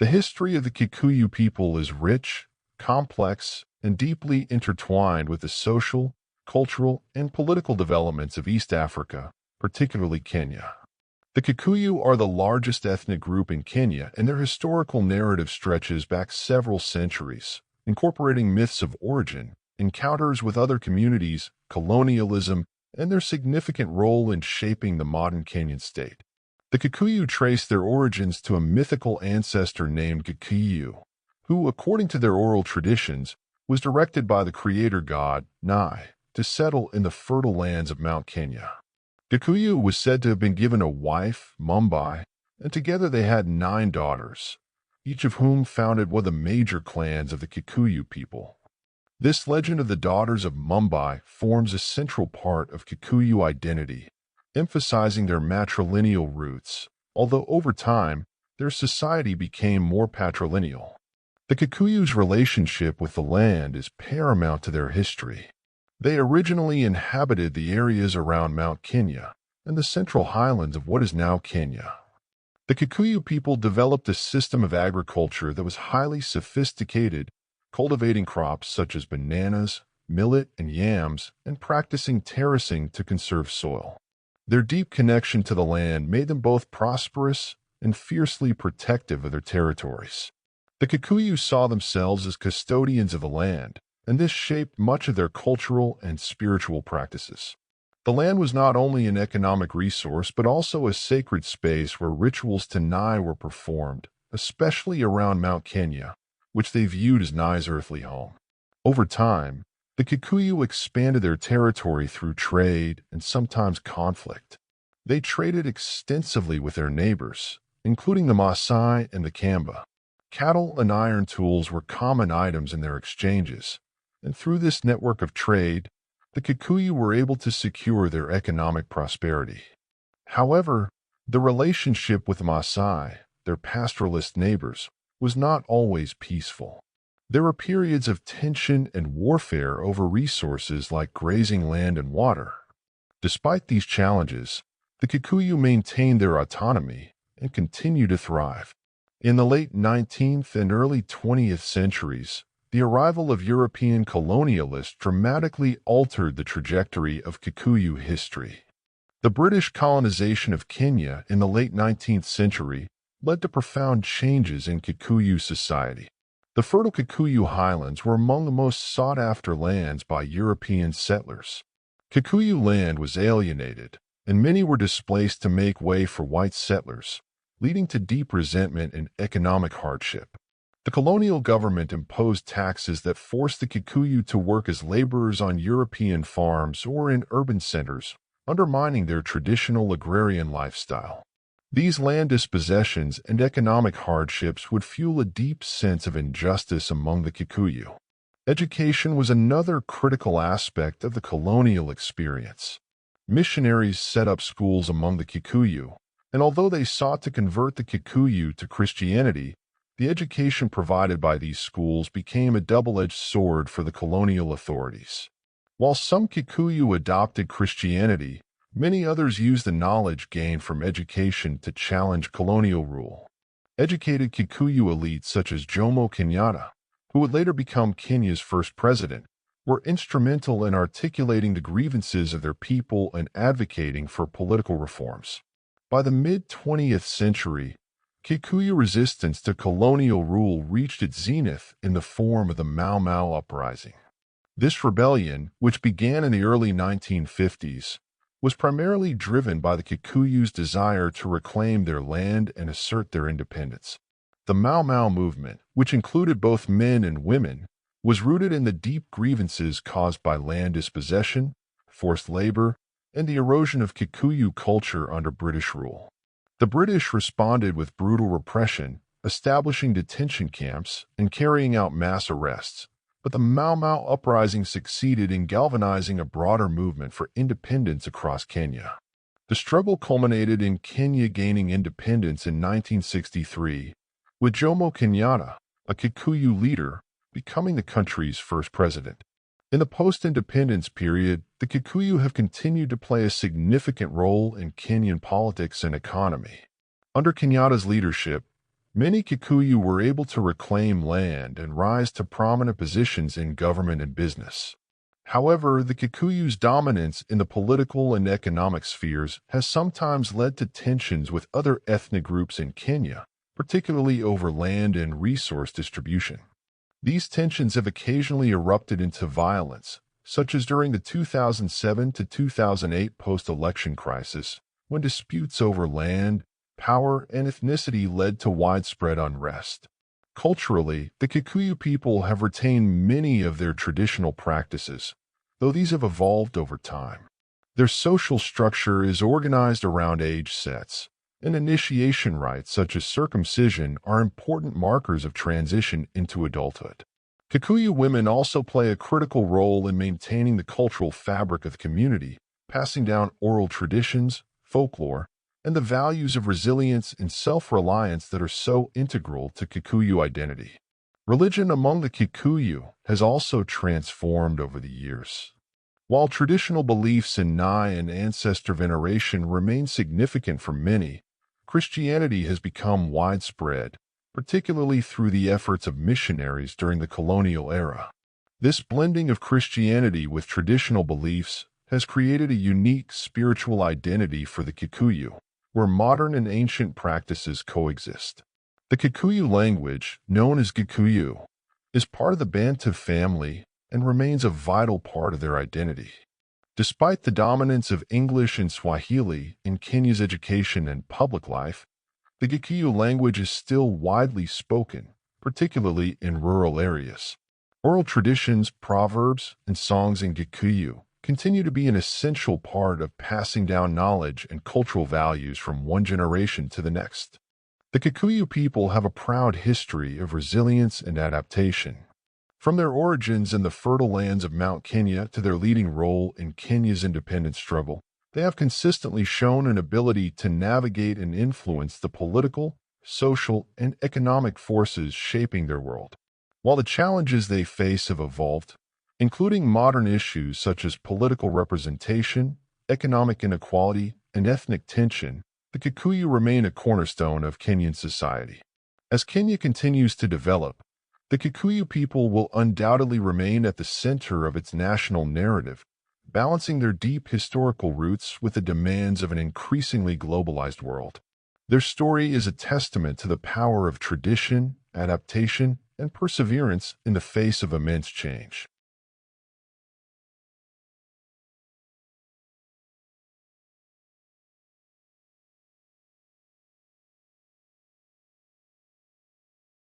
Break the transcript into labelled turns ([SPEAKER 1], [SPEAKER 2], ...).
[SPEAKER 1] The history of the Kikuyu people is rich, complex, and deeply intertwined with the social, cultural, and political developments of East Africa, particularly Kenya. The Kikuyu are the largest ethnic group in Kenya, and their historical narrative stretches back several centuries, incorporating myths of origin, encounters with other communities, colonialism, and their significant role in shaping the modern Kenyan state. The Kikuyu trace their origins to a mythical ancestor named Kikuyu, who, according to their oral traditions, was directed by the creator god, Nai, to settle in the fertile lands of Mount Kenya. Kikuyu was said to have been given a wife, Mumbai, and together they had 9 daughters, each of whom founded one of the major clans of the Kikuyu people. This legend of the daughters of Mumbai forms a central part of Kikuyu identity, emphasizing their matrilineal roots, although over time, their society became more patrilineal. The Kikuyu's relationship with the land is paramount to their history. They originally inhabited the areas around Mount Kenya and the central highlands of what is now Kenya. The Kikuyu people developed a system of agriculture that was highly sophisticated, cultivating crops such as bananas, millet, and yams, and practicing terracing to conserve soil. Their deep connection to the land made them both prosperous and fiercely protective of their territories. The Kikuyu saw themselves as custodians of the land, and this shaped much of their cultural and spiritual practices. The land was not only an economic resource, but also a sacred space where rituals to Nai were performed, especially around Mount Kenya, which they viewed as Nai's earthly home. Over time, the Kikuyu expanded their territory through trade and sometimes conflict. They traded extensively with their neighbors, including the Maasai and the Kamba. Cattle and iron tools were common items in their exchanges, and through this network of trade, the Kikuyu were able to secure their economic prosperity. However, the relationship with the Maasai, their pastoralist neighbors, was not always peaceful. There were periods of tension and warfare over resources like grazing land and water. Despite these challenges, the Kikuyu maintained their autonomy and continued to thrive. In the late 19th and early 20th centuries, the arrival of European colonialists dramatically altered the trajectory of Kikuyu history. The British colonization of Kenya in the late 19th century led to profound changes in Kikuyu society. The fertile Kikuyu highlands were among the most sought-after lands by European settlers. Kikuyu land was alienated, and many were displaced to make way for white settlers, leading to deep resentment and economic hardship. The colonial government imposed taxes that forced the Kikuyu to work as laborers on European farms or in urban centers, undermining their traditional agrarian lifestyle. These land dispossessions and economic hardships would fuel a deep sense of injustice among the Kikuyu. Education was another critical aspect of the colonial experience. Missionaries set up schools among the Kikuyu, and although they sought to convert the Kikuyu to Christianity, the education provided by these schools became a double-edged sword for the colonial authorities. While some Kikuyu adopted Christianity, many others used the knowledge gained from education to challenge colonial rule. Educated Kikuyu elites such as Jomo Kenyatta, who would later become Kenya's first president, were instrumental in articulating the grievances of their people and advocating for political reforms. By the mid-20th century, Kikuyu resistance to colonial rule reached its zenith in the form of the Mau Mau uprising. This rebellion, which began in the early 1950s, was primarily driven by the Kikuyu's desire to reclaim their land and assert their independence. The Mau Mau movement, which included both men and women, was rooted in the deep grievances caused by land dispossession, forced labor, and the erosion of Kikuyu culture under British rule. The British responded with brutal repression, establishing detention camps and carrying out mass arrests, but the Mau Mau uprising succeeded in galvanizing a broader movement for independence across Kenya. The struggle culminated in Kenya gaining independence in 1963, with Jomo Kenyatta, a Kikuyu leader, becoming the country's first president. In the post-independence period, the Kikuyu have continued to play a significant role in Kenyan politics and economy. Under Kenyatta's leadership, Many Kikuyu were able to reclaim land and rise to prominent positions in government and business. However, the Kikuyu's dominance in the political and economic spheres has sometimes led to tensions with other ethnic groups in Kenya, particularly over land and resource distribution. These tensions have occasionally erupted into violence, such as during the 2007 to 2008 post-election crisis, when disputes over land, power, and ethnicity led to widespread unrest. Culturally, the Kikuyu people have retained many of their traditional practices, though these have evolved over time. Their social structure is organized around age sets, and initiation rites such as circumcision are important markers of transition into adulthood. Kikuyu women also play a critical role in maintaining the cultural fabric of the community, passing down oral traditions, folklore, and the values of resilience and self-reliance that are so integral to Kikuyu identity. Religion among the Kikuyu has also transformed over the years. While traditional beliefs in Nai and ancestor veneration remain significant for many, Christianity has become widespread, particularly through the efforts of missionaries during the colonial era. This blending of Christianity with traditional beliefs has created a unique spiritual identity for the Kikuyu, where modern and ancient practices coexist. The Kikuyu language, known as Kikuyu, is part of the Bantu family and remains a vital part of their identity. Despite the dominance of English and Swahili in Kenya's education and public life, the Kikuyu language is still widely spoken, particularly in rural areas. Oral traditions, proverbs, and songs in Kikuyu continue to be an essential part of passing down knowledge and cultural values from one generation to the next. The Kikuyu people have a proud history of resilience and adaptation. From their origins in the fertile lands of Mount Kenya to their leading role in Kenya's independence struggle, they have consistently shown an ability to navigate and influence the political, social, and economic forces shaping their world. While the challenges they face have evolved, including modern issues such as political representation, economic inequality, and ethnic tension, the Kikuyu remain a cornerstone of Kenyan society. As Kenya continues to develop, the Kikuyu people will undoubtedly remain at the center of its national narrative, balancing their deep historical roots with the demands of an increasingly globalized world. Their story is a testament to the power of tradition, adaptation, and perseverance in the face of immense change.